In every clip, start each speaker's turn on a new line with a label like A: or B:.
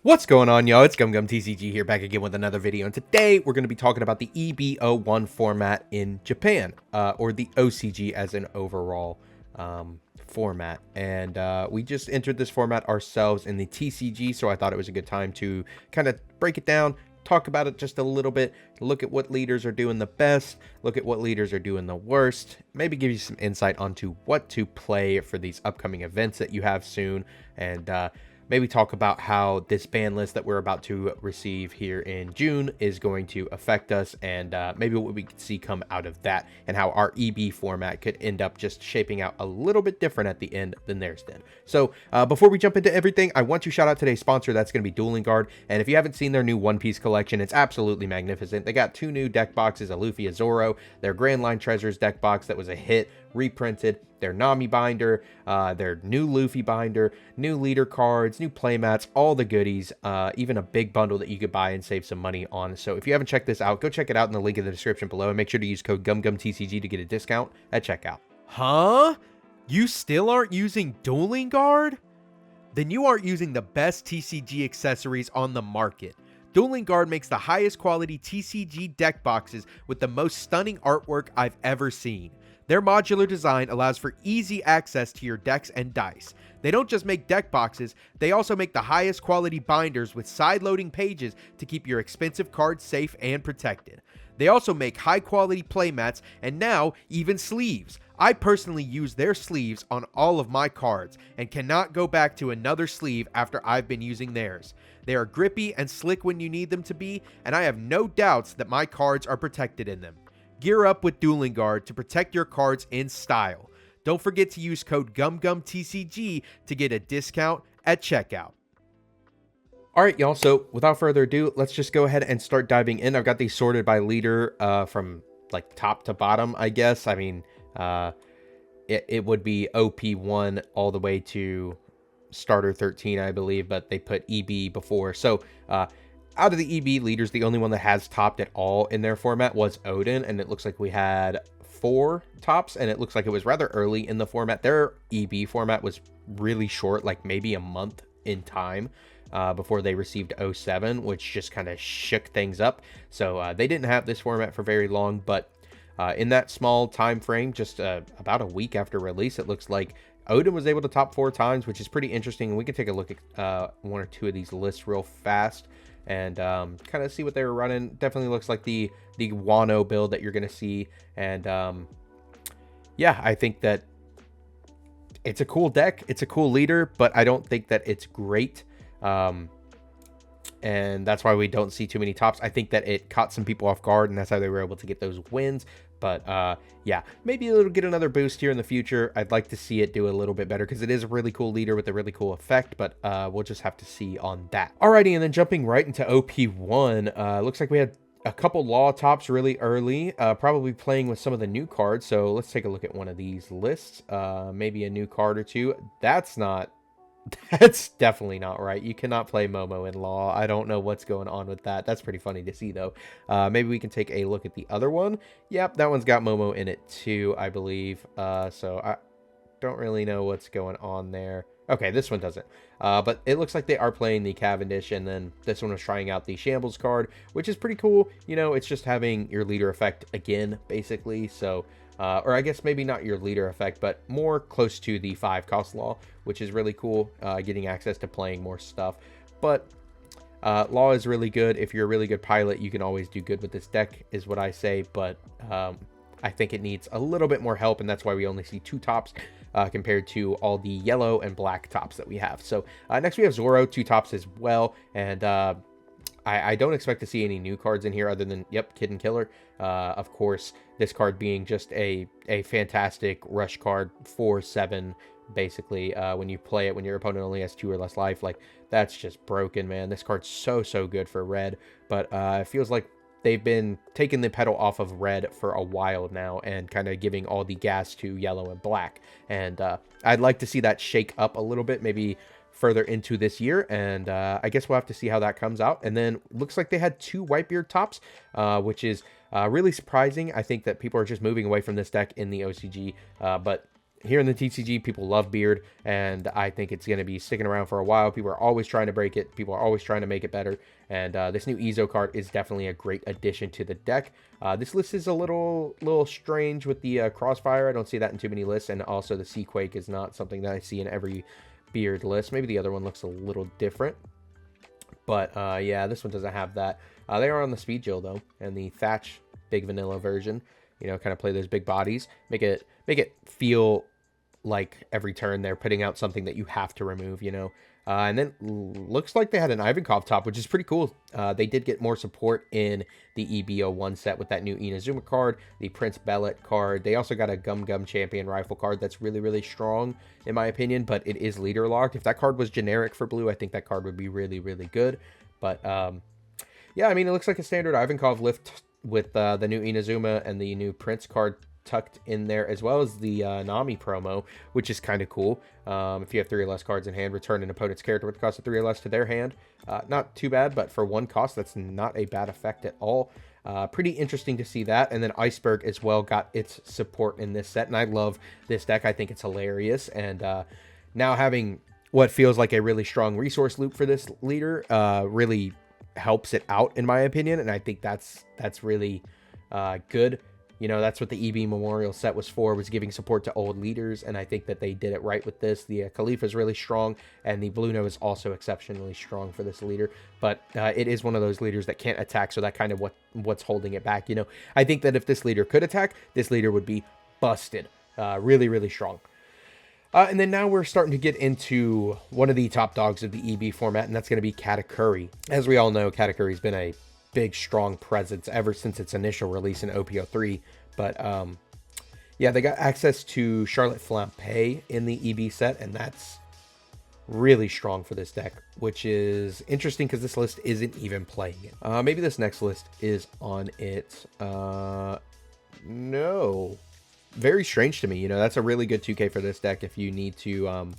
A: What's going on, y'all? It's TCG here, back again with another video, and today we're going to be talking about the EB01 format in Japan, or the OCG as an overall format. And we just entered this format ourselves in the TCG, so I thought it was a good time to kind of break it down, talk about it just a little bit, look at what leaders are doing the best, look at what leaders are doing the worst, maybe give you some insight onto what to play for these upcoming events that you have soon, and maybe talk about how this ban list that we're about to receive here in June is going to affect us, and maybe what we could see come out of that, and how our EB format could end up just shaping out a little bit different at the end than theirs did. So before we jump into everything, I want to shout out today's sponsor. That's going to be Dueling Guard, and if you haven't seen their new One Piece collection, it's absolutely magnificent. They got two new deck boxes, a Luffy, a Zoro, their Grand Line Treasures deck box that was a hit, reprinted, their Nami binder, their new Luffy binder, new leader cards, new playmats, all the goodies, even a big bundle that you could buy and save some money on. So if you haven't checked this out, go check it out in the link in the description below, and make sure to use code GumGumTCG to get a discount at checkout. Huh? You still aren't using Dueling Guard? Then you aren't using the best TCG accessories on the market. Dueling Guard makes the highest quality TCG deck boxes with the most stunning artwork I've ever seen. Their modular design allows for easy access to your decks and dice. They don't just make deck boxes, they also make the highest quality binders with side-loading pages to keep your expensive cards safe and protected. They also make high-quality playmats and now even sleeves. I personally use their sleeves on all of my cards and cannot go back to another sleeve after I've been using theirs. They are grippy and slick when you need them to be, and I have no doubts that my cards are protected in them. Gear up with Dueling Guard to protect your cards in style. Don't forget to use code GumGumTCG to get a discount at checkout. Alright, y'all, so without further ado, let's just go ahead and start diving in. I've got these sorted by leader from like top to bottom, I guess. I mean, it would be OP1 all the way to starter 13, I believe, but they put EB before. So, out of the EB leaders, the only one that has topped at all in their format was Odin, and it looks like we had 4 tops, and it looks like it was rather early in the format. Their EB format was really short, like maybe a month in time before they received 07, which just kind of shook things up. So they didn't have this format for very long, but in that small time frame, just about a week after release, it looks like Odin was able to top 4 times, which is pretty interesting, and we can take a look at 1 or 2 of these lists real fast and kind of see what they were running. Definitely looks like the Wano build that you're going to see. And yeah, I think that it's a cool deck. It's a cool leader, but I don't think that it's great. And that's why we don't see too many tops. I think that it caught some people off guard, and that's how they were able to get those wins. But yeah, maybe it'll get another boost here in the future. I'd like to see it do a little bit better because it is a really cool leader with a really cool effect, but we'll just have to see on that. Alrighty, and then jumping right into OP1, looks like we had a couple law tops really early, probably playing with some of the new cards. So let's take a look at one of these lists, maybe a new card or two. That's definitely not right. You cannot play Momo in Law. I don't know what's going on with that. That's pretty funny to see, though. Maybe we can take a look at the other one. Yep, that one's got Momo in it, too, I believe. So I don't really know what's going on there. Okay, this one doesn't. But it looks like they are playing the Cavendish, and then this one was trying out the Shambles card, which is pretty cool. You know, it's just having your leader effect again, basically. So... or I guess maybe not your leader effect, but more close to the 5-cost law, which is really cool, getting access to playing more stuff. But law is really good. If you're a really good pilot, you can always do good with this deck, is what I say. But I think it needs a little bit more help, and that's why we only see 2 tops compared to all the yellow and black tops that we have. So next we have Zoro, 2 tops as well, and I don't expect to see any new cards in here other than, yep, Kid and Killer. Of course, this card being just a fantastic rush card, 4/7, basically. When you play it, when your opponent only has 2 or less life, like, that's just broken, man. This card's so good for red, but it feels like they've been taking the pedal off of red for a while now and kind of giving all the gas to yellow and black. And I'd like to see that shake up a little bit, maybe further into this year, and I guess we'll have to see how that comes out. And then looks like they had 2 Whitebeard tops, which is really surprising. I think that people are just moving away from this deck in the OCG, but here in the TCG, people love Beard, and I think it's going to be sticking around for a while. People are always trying to break it. People are always trying to make it better, and this new EZO card is definitely a great addition to the deck. This list is a little strange with the Crossfire. I don't see that in too many lists, and also the Seaquake is not something that I see in every Beard list. Maybe the other one looks a little different, but yeah, this one doesn't have that. They are on the Speed Jill, though, and the Thatch Big Vanilla version. You know, kind of play those big bodies, make it feel like every turn they're putting out something that you have to remove, you know. And then looks like they had an Ivankov top, which is pretty cool. They did get more support in the EB01 set with that new Inazuma card, the Prince Bellet card. They also got a Gum Gum Champion Rifle card that's really, really strong, in my opinion, but it is leader locked. If that card was generic for blue, I think that card would be really, really good. But yeah, I mean, it looks like a standard Ivankov lift with the new Inazuma and the new Prince card tucked in there, as well as the Nami promo, which is kind of cool. If you have 3 or less cards in hand, return an opponent's character with the cost of 3 or less to their hand. Not too bad, but for 1 cost, that's not a bad effect at all. Pretty interesting to see that. And then Iceberg as well got its support in this set, and I love this deck. I think it's hilarious, and now having what feels like a really strong resource loop for this leader really helps it out, in my opinion, and I think that's really good. You know, that's what the EB Memorial set was for, was giving support to old leaders, and I think that they did it right with this. The Khalifa is really strong, and the Bluno is also exceptionally strong for this leader, but it is one of those leaders that can't attack, so that kind of what's holding it back. You know, I think that if this leader could attack, this leader would be busted. Really, really strong. And then now we're starting to get into one of the top dogs of the EB format, and that's going to be Katakuri. As we all know, Katakuri's been a big, strong presence ever since its initial release in OPO3. But, yeah, they got access to Charlotte Flampe in the EB set, and that's really strong for this deck, which is interesting because this list isn't even playing it. Maybe this next list is on it. No. Very strange to me. You know, that's a really good 2K for this deck if you need to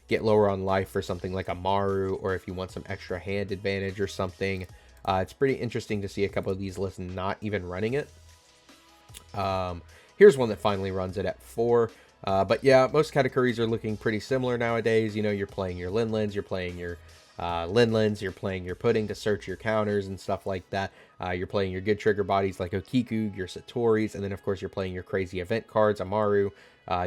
A: get lower on life for something like a Maru, or if you want some extra hand advantage or something. It's pretty interesting to see a couple of these lists not even running it. Here's one that finally runs it at 4. But yeah, most Katakuris are looking pretty similar nowadays. You know, you're playing your Linlins, you're playing your Linlins, you're playing your Pudding to search your counters and stuff like that. You're playing your good trigger bodies like Okiku, your Satoris, and then of course you're playing your crazy event cards, Amaru,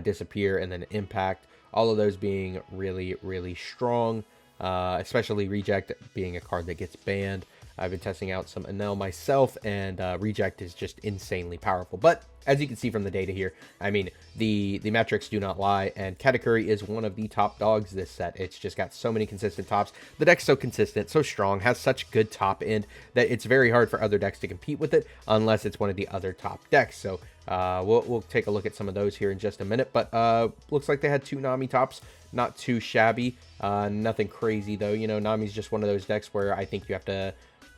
A: Disappear, and then Impact. All of those being really, really strong, especially Reject being a card that gets banned. I've been testing out some Enel myself, and Reject is just insanely powerful. But as you can see from the data here, I mean, the metrics do not lie, and Katakuri is one of the top dogs this set. It's just got so many consistent tops. The deck's so consistent, so strong, has such good top end that it's very hard for other decks to compete with it unless it's one of the other top decks. So we'll take a look at some of those here in just a minute. But looks like they had 2 Nami tops. Not too shabby. Nothing crazy, though. You know, Nami's just one of those decks where I think you have to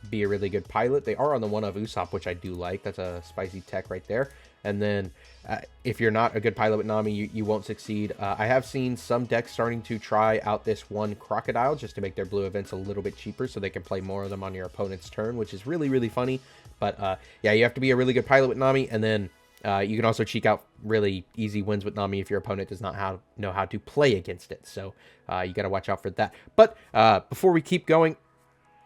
A: be a really good pilot. They are on the one of Usopp, which I do like. That's a spicy tech right there. And then if you're not a good pilot with Nami, you won't succeed. I have seen some decks starting to try out this one Crocodile just to make their blue events a little bit cheaper so they can play more of them on your opponent's turn, which is really, really funny. But yeah, you have to be a really good pilot with Nami, and then you can also cheek out really easy wins with Nami if your opponent does not know how to play against it. So you got to watch out for that. But before we keep going,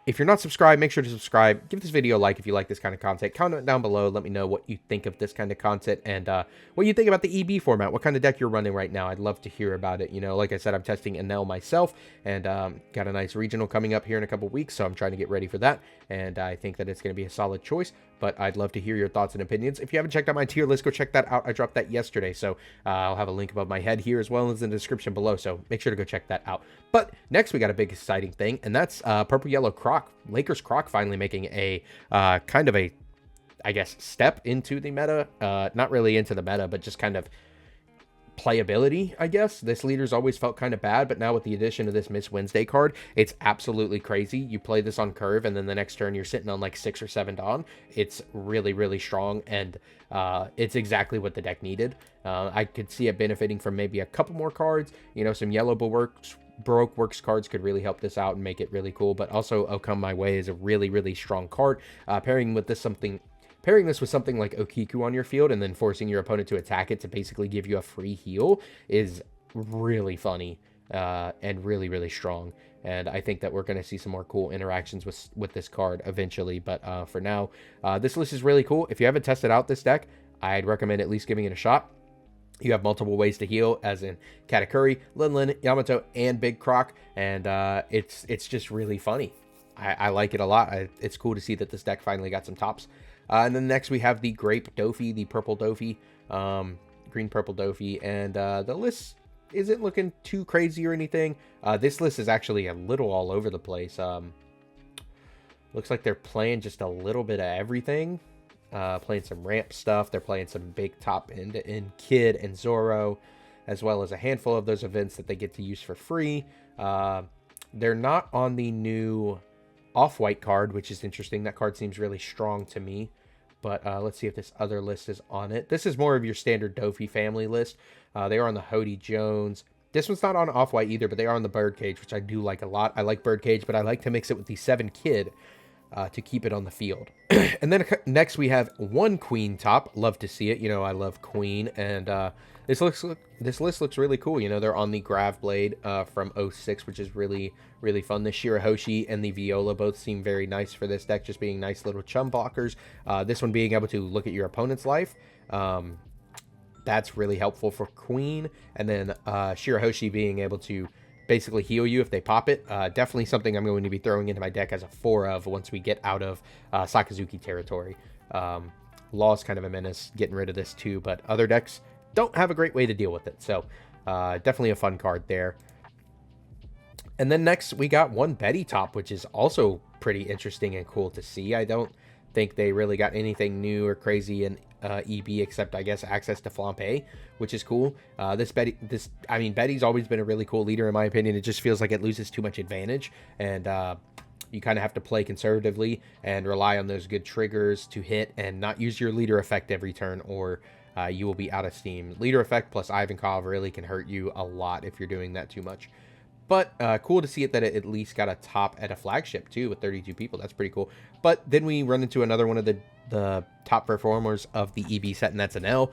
A: if you're not subscribed, make sure to subscribe. Give this video a like if you like this kind of content. Comment down below. Let me know what you think of this kind of content and what you think about the EB format. What kind of deck you're running right now. I'd love to hear about it. You know, like I said, I'm testing Enel myself, and got a nice regional coming up here in a couple weeks, so I'm trying to get ready for that. And I think that it's going to be a solid choice, but I'd love to hear your thoughts and opinions. If you haven't checked out my tier list, go check that out. I dropped that yesterday, so I'll have a link above my head here as well as in the description below, so make sure to go check that out. But next, we got a big exciting thing, and that's Purple Yellow Croc. Lakers Croc finally making a kind of a, I guess, step into the meta. Not really into the meta, but just kind of playability, I guess. This leader's always felt kind of bad, but now with the addition of this Miss Wednesday card, it's absolutely crazy. You play this on curve, and then the next turn you're sitting on like 6 or 7 Dawn. It's really, really strong, and it's exactly what the deck needed. I could see it benefiting from maybe a couple more cards. You know, some yellow Baroque Works cards could really help this out and make it really cool, but also Oh Come My Way is a really, really strong card. Pairing with this pairing this with something like Okiku on your field and then forcing your opponent to attack it to basically give you a free heal is really funny and really, really strong. And I think that we're going to see some more cool interactions with this card eventually. But for now, this list is really cool. If you haven't tested out this deck, I'd recommend at least giving it a shot. You have multiple ways to heal, as in Katakuri, Linlin, Yamato, and Big Croc. And it's just really funny. I like it a lot. It's cool to see that this deck finally got some tops. And then next we have the Grape Dofi, the Purple Dofi, Green Purple Dofi. And the list isn't looking too crazy or anything. This list is actually a little all over the place. Looks like they're playing just a little bit of everything. Playing some ramp stuff. They're playing some big top end Kid and Zoro, as well as a handful of those events that they get to use for free. They're not on the new Off-White card, which is interesting. That card seems really strong to me. But let's see if this other list is on it. This is more of your standard Dofi family list. They are on the Hody Jones. This one's not on Off-White either, but they are on the Birdcage, which I do like a lot. I like Birdcage, but I like to mix it with the 7 Kid to keep it on the field. And then next we have 1 Queen top. Love to see it. You know, I love Queen. And this list looks really cool. You know, they're on the Grav Blade from 06, which is really, really fun. The Shirahoshi and the Viola both seem very nice for this deck, just being nice little chum blockers. This one being able to look at your opponent's life. That's really helpful for Queen. And then Shirahoshi being able to basically heal you if they pop it. Definitely something I'm going to be throwing into my deck as a 4 of once we get out of Sakazuki territory. Law's kind of a menace, getting rid of this too, but other decks don't have a great way to deal with it. So definitely a fun card there. And then next we got 1 Betty top, which is also pretty interesting and cool to see. I don't think they really got anything new or crazy in EB except I guess access to Flampe, which is cool. Betty's always been a really cool leader in my opinion. It just feels like it loses too much advantage, and you kind of have to play conservatively and rely on those good triggers to hit and not use your leader effect every turn, or you will be out of steam. Leader effect plus Ivankov really can hurt you a lot if you're doing that too much. But cool to see it that it at least got a top at a flagship too with 32 people. That's pretty cool. But then we run into another one of the top performers of the EB set, and that's Anel.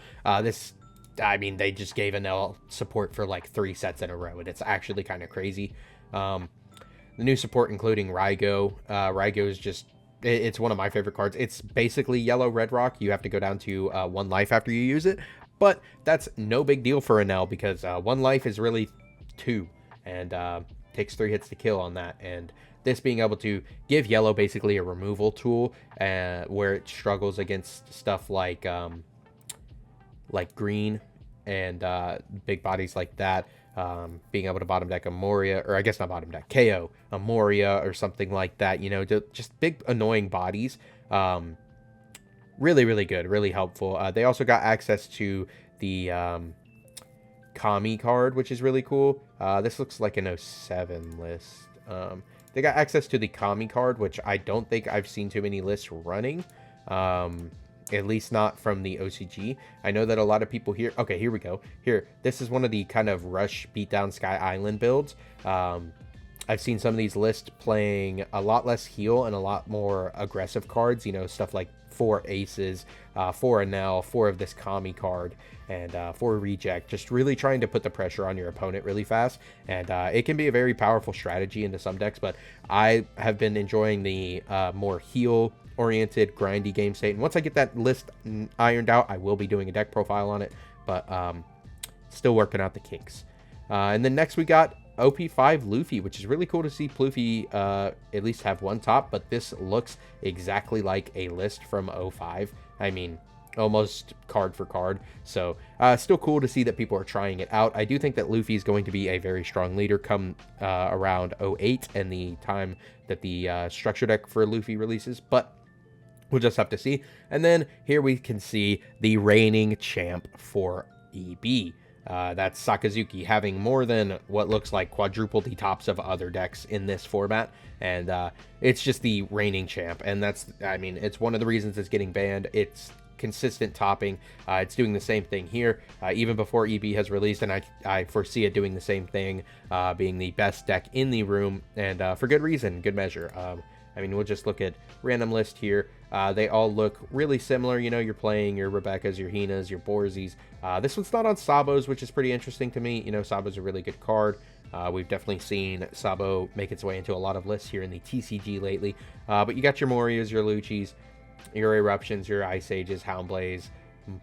A: They just gave Anel support for like 3 sets in a row, and it's actually kind of crazy. The new support including Raigo. Raigo is just, it's one of my favorite cards. It's basically yellow Red Rock. You have to go down to 1 life after you use it. But that's no big deal for Anel because 1 life is really 2. And takes 3 hits to kill on that. And this being able to give yellow basically a removal tool where it struggles against stuff like green and big bodies like that. Being able to bottom deck Amoria, or I guess not bottom deck, KO Amoria or something like that, you know, just big annoying bodies. Really, really good, really helpful. They also got access to the Kami card, which is really cool. This looks like an 07 list. They got access to the Kami card, which I don't think I've seen too many lists running. At least not from the OCG. I know that a lot of people here... Okay, here we go. Here, this is one of the kind of rush beatdown Sky Island builds. I've seen some of these lists playing a lot less heal and a lot more aggressive cards. You know, stuff like 4 aces, 4 Anel, 4 of this Kami card, and 4 reject. Just really trying to put the pressure on your opponent really fast. And it can be a very powerful strategy into some decks, but I have been enjoying the more heal-oriented, grindy game state. And once I get that list ironed out, I will be doing a deck profile on it, but still working out the kinks. And then next we got OP5 Luffy, which is really cool to see Luffy at least have 1 top, but this looks exactly like a list from 05. I mean, almost card for card. So still cool to see that people are trying it out. I do think that Luffy is going to be a very strong leader come around 08 and the time that the structure deck for Luffy releases, but we'll just have to see. And then here we can see the reigning champ for EB. That's Sakazuki, having more than what looks like quadruple the tops of other decks in this format. And it's just the reigning champ. And that's, I mean, it's one of the reasons it's getting banned. It's consistent topping. It's doing the same thing here, even before EB has released. And I foresee it doing the same thing, being the best deck in the room. And for good reason, good measure. I mean, we'll just look at random list here. They all look really similar. You know, you're playing your Rebekahs, your Hinas, your Borzies. This one's not on Sabos, which is pretty interesting to me. You know, Sabo's a really good card. We've definitely seen Sabo make its way into a lot of lists here in the TCG lately. But you got your Morias, your Luchis, your Eruptions, your Ice Ages, Houndblaze,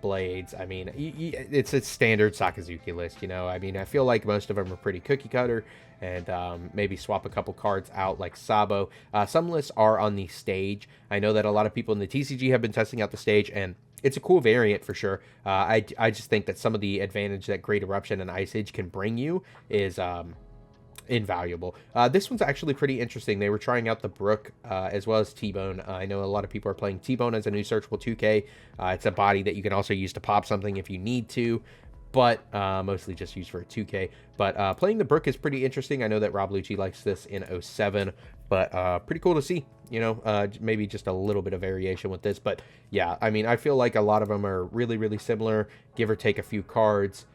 A: Blades. I mean, it's a standard Sakazuki list, you know. I mean, I feel like most of them are pretty cookie cutter, and maybe swap a couple cards out like Sabo. Some lists are on the stage. I know that a lot of people in the TCG have been testing out the stage, and it's a cool variant for sure. I just think that some of the advantage that Great Eruption and Ice Age can bring you is invaluable. This one's actually pretty interesting. They were trying out the Brook as well as T-Bone. I know a lot of people are playing T-Bone as a new searchable 2K. It's a body that you can also use to pop something if you need to, but mostly just used for a 2K. But playing the Brook is pretty interesting. I know that Rob Lucci likes this in 07, but pretty cool to see. You know, maybe just a little bit of variation with this. But yeah, I mean, I feel like a lot of them are really, really similar, give or take a few cards.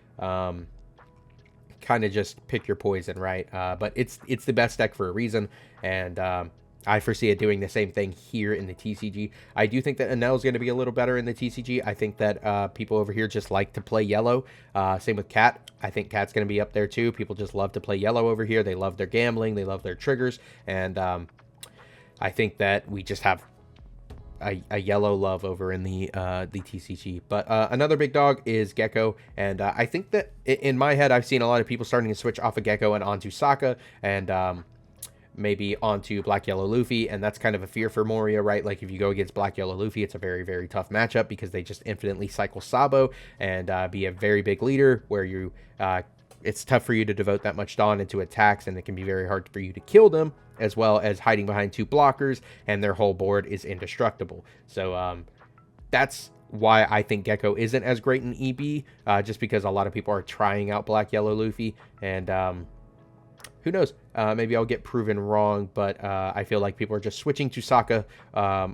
A: Kind of just pick your poison, right? But it's the best deck for a reason, and I foresee it doing the same thing here in the TCG. I do think that Enel is going to be a little better in the TCG. I think that people over here just like to play yellow. Same with Cat. I think Cat's going to be up there too. People just love to play yellow over here. They love their gambling. They love their triggers, and I think that we just have a yellow love over in the TCG. But another big dog is Gecko, and I think that in my head I've seen a lot of people starting to switch off of Gecko and onto Sokka, and maybe onto Black Yellow Luffy, and that's kind of a fear for Moria, right? Like if you go against Black Yellow Luffy, it's a very, very tough matchup because they just infinitely cycle Sabo and be a very big leader where you it's tough for you to devote that much Dawn into attacks, and it can be very hard for you to kill them, as well as hiding behind two blockers, and their whole board is indestructible. So that's why I think Gecko isn't as great in EB, just because a lot of people are trying out Black Yellow Luffy, and who knows, maybe I'll get proven wrong, but I feel like people are just switching to Sokka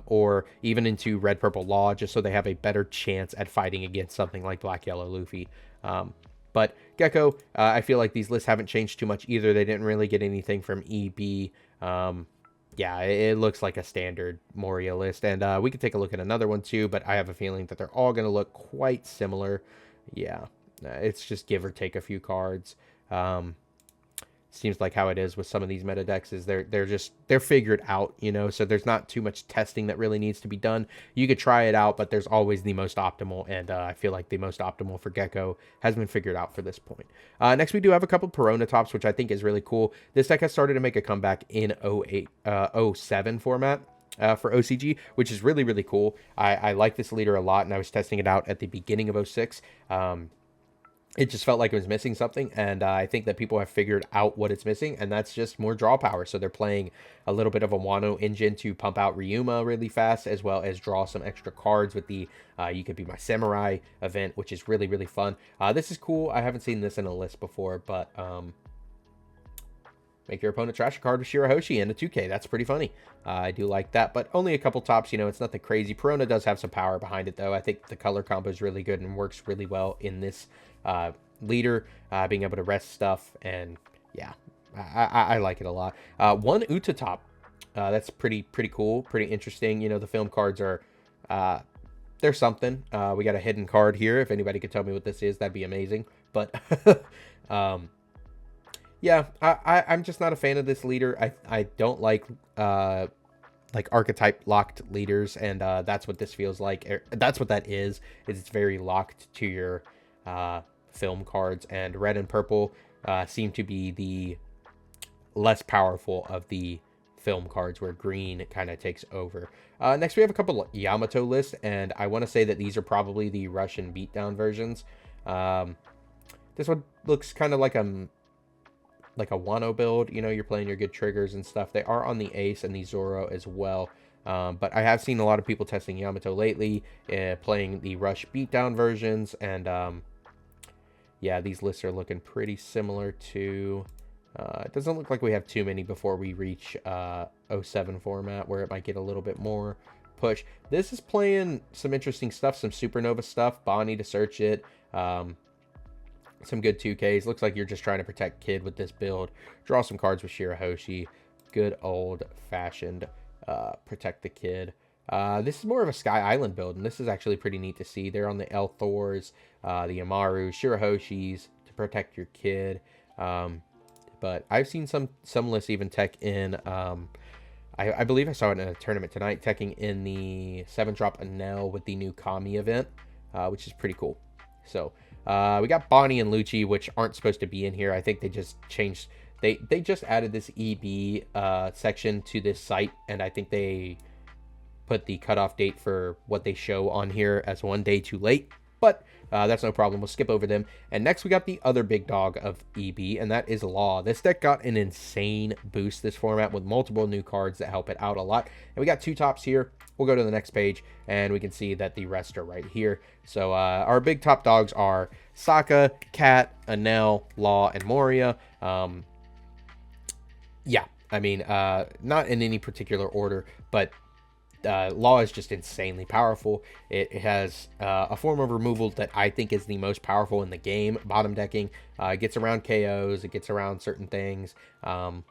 A: or even into Red Purple Law just so they have a better chance at fighting against something like Black Yellow Luffy. But Gecko, I feel like these lists haven't changed too much either. They didn't really get anything from EB. Yeah, it looks like a standard Moria list. And we could take a look at another one too, but I have a feeling that they're all going to look quite similar. Yeah, it's just give or take a few cards. Seems like how it is with some of these meta decks is they're figured out, you know, so there's not too much testing that really needs to be done. You could try it out, but there's always the most optimal, and I feel like the most optimal for Gecko has been figured out for this point. Next, we do have a couple Perona tops, which I think is really cool. This deck has started to make a comeback in 07 format. For OCG, which is really, really cool. I like this leader a lot, and I was testing it out at the beginning of 06. It just felt like it was missing something, and I think that people have figured out what it's missing, and that's just more draw power. So they're playing a little bit of a Wano engine to pump out Ryuma really fast, as well as draw some extra cards with the You Could Be My Samurai event, which is really, really fun. This is cool. I haven't seen this in a list before, but make your opponent trash a card with Shirahoshi and a 2K. That's pretty funny. I do like that, but only a couple tops. You know, it's nothing crazy. Perona does have some power behind it, though. I think the color combo is really good and works really well in this leader, being able to rest stuff, and yeah, I like it a lot. One Uta top, that's pretty cool, pretty interesting. You know, the film cards are they're something. We got a hidden card here. If anybody could tell me what this is, that'd be amazing. But yeah, I'm just not a fan of this leader. I don't like archetype locked leaders, and that's what this feels like. That's what that is it's very locked to your film cards, and red and purple seem to be the less powerful of the film cards, where green kind of takes over. Next, we have a couple Yamato lists, and I want to say that these are probably the Russian beatdown versions. This one looks kind of like a Wano build. You know, you're playing your good triggers and stuff. They are on the Ace and the Zoro as well. But I have seen a lot of people testing Yamato lately, playing the Rush beatdown versions, and yeah, these lists are looking pretty similar to... it doesn't look like we have too many before we reach 07 format, where it might get a little bit more push. This is playing some interesting stuff, some Supernova stuff, Bonnie to search it, some good 2Ks. Looks like you're just trying to protect Kid with this build. Draw some cards with Shirahoshi. Good old-fashioned protect the kid. This is more of a Sky Island build, and this is actually pretty neat to see. They're on the El Thors, the Amaru, Shirahoshis to protect your kid. But I've seen some lists even tech in. I believe I saw it in a tournament tonight, teching in the 7-drop Anel with the new Kami event, which is pretty cool. So we got Bonnie and Lucci, which aren't supposed to be in here. I think they just changed. They just added this EB section to this site, and I think they put the cutoff date for what they show on here as one day too late. But that's no problem. We'll skip over them. And next we got the other big dog of EB, and that is Law. This deck got an insane boost this format with multiple new cards that help it out a lot. And we got 2 tops here. We'll go to the next page, and we can see that the rest are right here. So our big top dogs are Sokka, Cat, Anel, Law, and Moria. Yeah, I mean, not in any particular order, but Law is just insanely powerful. It has a form of removal that I think is the most powerful in the game. Bottom decking, it gets around KOs, it gets around certain things. Power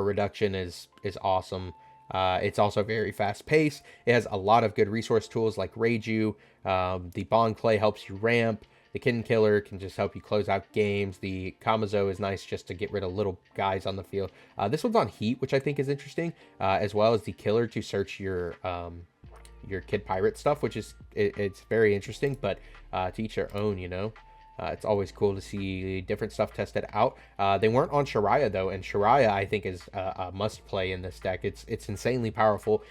A: reduction is awesome. It's also very fast paced. It has a lot of good resource tools like Reiju. The Bond Clay helps you ramp. The Kitten Killer can just help you close out games. The Kamazo is nice just to get rid of little guys on the field. This one's on Heat, which I think is interesting, as well as the Killer to search your Kid Pirate stuff, which is it's very interesting, but to each their own, you know. It's always cool to see different stuff tested out. They weren't on Shariah, though, and Shariah, I think, is a must-play in this deck. It's insanely powerful,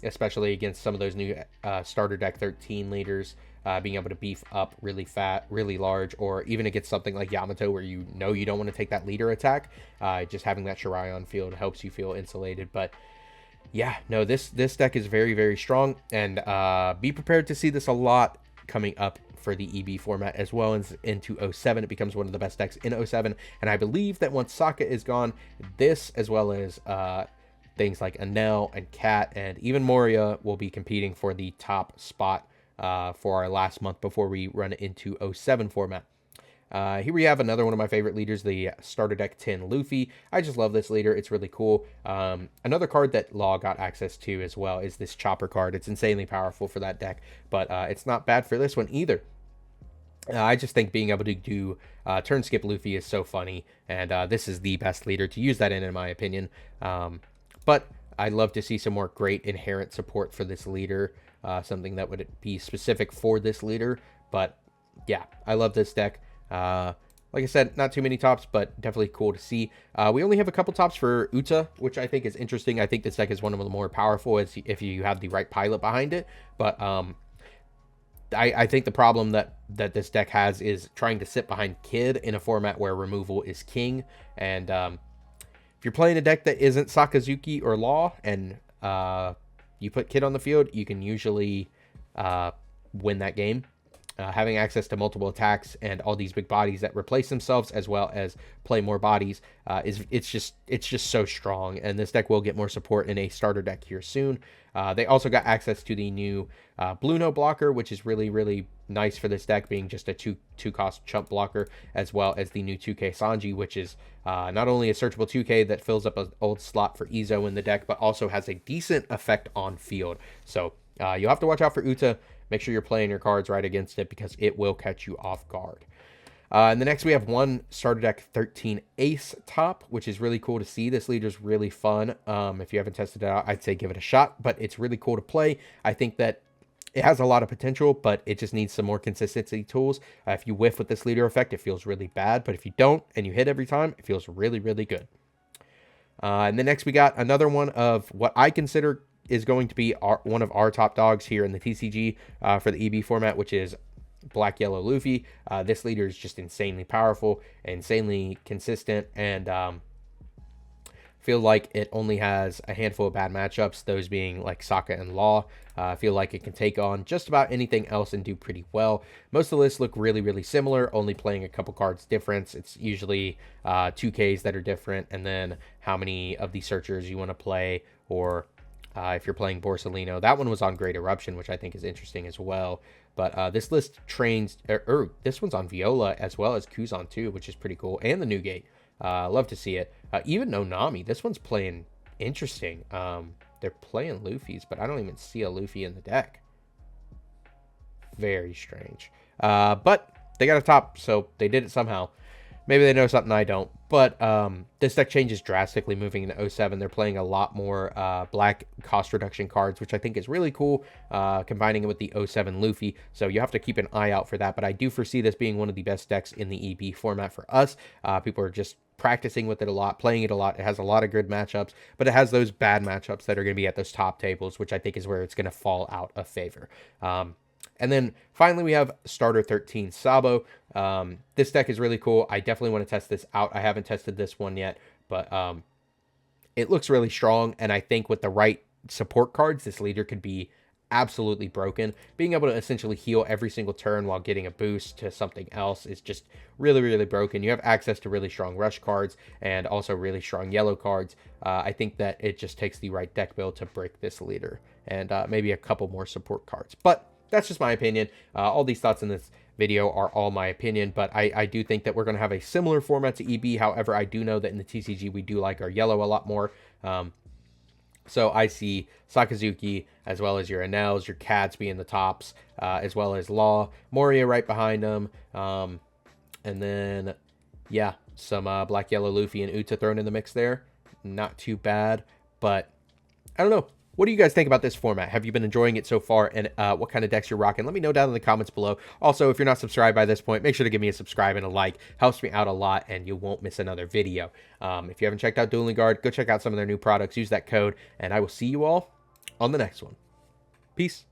A: especially against some of those new starter deck 13 leaders. Being able to beef up really fat, really large, or even against something like Yamato where you know you don't want to take that leader attack. Just having that Shariah on field helps you feel insulated. But yeah, no, this deck is very, very strong, and be prepared to see this a lot coming up for the EB format as well as into 07. It becomes one of the best decks in 07, and I believe that once Sokka is gone, this as well as things like Anel and Cat and even Moria will be competing for the top spot for our last month before we run into 07 format. Here we have another one of my favorite leaders, the starter deck 10 Luffy. I just love this leader. It's really cool. Another card that Law got access to as well is this Chopper card. It's insanely powerful for that deck, but it's not bad for this one either. I just think being able to do turn skip Luffy is so funny, and this is the best leader to use that in my opinion. But I'd love to see some more great inherent support for this leader, something that would be specific for this leader. But yeah, I love this deck. Like I said, not too many tops, but definitely cool to see. We only have a couple tops for Uta, which I think is interesting. I think this deck is one of the more powerful if you have the right pilot behind it. But I think the problem that this deck has is trying to sit behind Kid in a format where removal is king. And if you're playing a deck that isn't Sakazuki or Law and you put Kid on the field, you can usually win that game. Having access to multiple attacks and all these big bodies that replace themselves as well as play more bodies it's just so strong, and this deck will get more support in a starter deck here soon. They also got access to the new Blue Note blocker, which is really nice for this deck, being just a two cost chump blocker, as well as the new 2K Sanji, which is not only a searchable 2K that fills up an old slot for Izo in the deck, but also has a decent effect on field. So you'll have to watch out for Uta. Make sure you're playing your cards right against it because it will catch you off guard. And the next we have one starter deck 13 Ace top, which is really cool to see. This leader's really fun. If you haven't tested it out, I'd say give it a shot, but it's really cool to play. I think that it has a lot of potential, but it just needs some more consistency tools. If you whiff with this leader effect, it feels really bad, but if you don't and you hit every time, it feels really good. And then next we got another one of what I consider is going to be one of our top dogs here in the TCG for the EB format, which is Black Yellow Luffy. This leader is just insanely powerful, insanely consistent, and feel like it only has a handful of bad matchups, those being like Sokka and Law. I feel like it can take on just about anything else and do pretty well. Most of the lists look really similar, only playing a couple cards difference. It's usually 2Ks that are different, and then how many of the searchers you want to play, or if you're playing Borsalino. That one was on Great Eruption, which I think is interesting as well. But this list trains, this one's on Viola as well as Kuzan too, which is pretty cool, and the Newgate. Love to see it. Even Nonami, this one's playing Interesting. They're playing Luffy's, but I don't even see a Luffy in the deck. Very strange. But they got a top, so they did it somehow. Maybe they know something I don't. But this deck changes drastically moving into 07. They're playing a lot more black cost reduction cards, which I think is really cool, combining it with the 07 Luffy. So you have to keep an eye out for that. But I do foresee this being one of the best decks in the EB format for us. People are just practicing with it a lot, playing it a lot. It has a lot of good matchups, but it has those bad matchups that are going to be at those top tables, which I think is where it's going to fall out of favor. And then finally, we have Starter 13 Sabo. This deck is really cool. I definitely want to test this out. I haven't tested this one yet, but it looks really strong. And I think with the right support cards, this leader could be absolutely broken. Being able to essentially heal every single turn while getting a boost to something else is just really, really broken. You have access to really strong rush cards and also really strong yellow cards. I think that it just takes the right deck build to break this leader, and maybe a couple more support cards. But that's just my opinion. All these thoughts in this video are all my opinion, but I do think that we're going to have a similar format to EB. However, I do know that in the TCG, we do like our yellow a lot more. So I see Sakazuki, as well as your Enels, your Cats being the tops, as well as Law, Moria right behind them. And then, yeah, some Black, Yellow, Luffy, and Uta thrown in the mix there. Not too bad, but I don't know. What do you guys think about this format? Have you been enjoying it so far, and what kind of decks you're rocking? Let me know down in the comments below. Also, if you're not subscribed by this point, make sure to give me a subscribe and a like. Helps me out a lot, and you won't miss another video. If you haven't checked out Dueling Guard, go check out some of their new products. Use that code, and I will see you all on the next one. Peace.